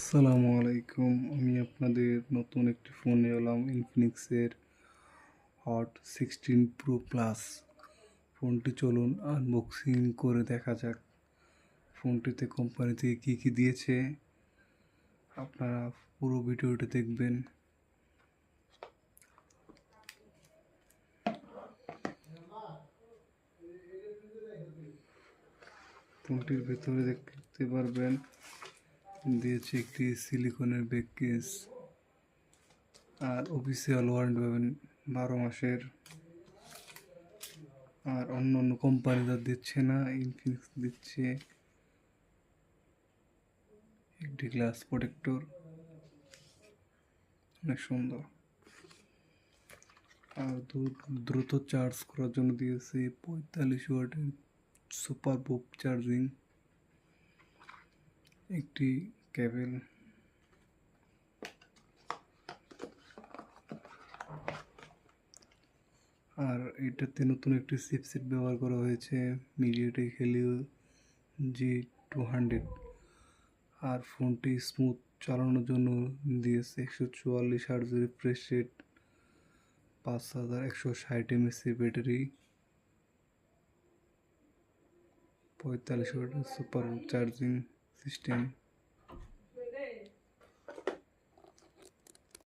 আসসালামু আলাইকুম। আমি আপনাদের নতুন একটি ফোন নিয়ে এলাম, ইনফিনিক্সের হট 16 প্রো প্লাস। ফোনটি চলুন আনবক্সিং করে দেখা যাক ফোনটিতে কোম্পানি থেকে কী কী দিয়েছে। আপনারা পুরো ভিডিওটি দেখবেন। ফোনটির ভেতরে দেখতে পারবেন দিয়েছে একটি সিলিকনের ব্যাক কেস, আর অফিসিয়াল ওয়ারেন্টি পাবেন 12 মাসের। আর অন্য অন্য কোম্পানিরা দিচ্ছে না, ইনফিনিক্স দিচ্ছে একটি গ্লাস প্রোটেক্টর, অনেক সুন্দর। আর দ্রুত চার্জ করার জন্য দিয়েছে 45 ওয়াটের সুপার বুক চার্জিং, একটি কেবল। আর এটাতে নতুন একটি চিপসেট ব্যবহার করা হয়েছে, মিডিয়াটেক হেলিও G200। আর ফোনটি স্মুথ চালানোর জন্য দিয়েছে 144 Hz refresh rate, 5160 mAh battery, 45 ওয়াটের সুপার চার্জিং সিস্টেম।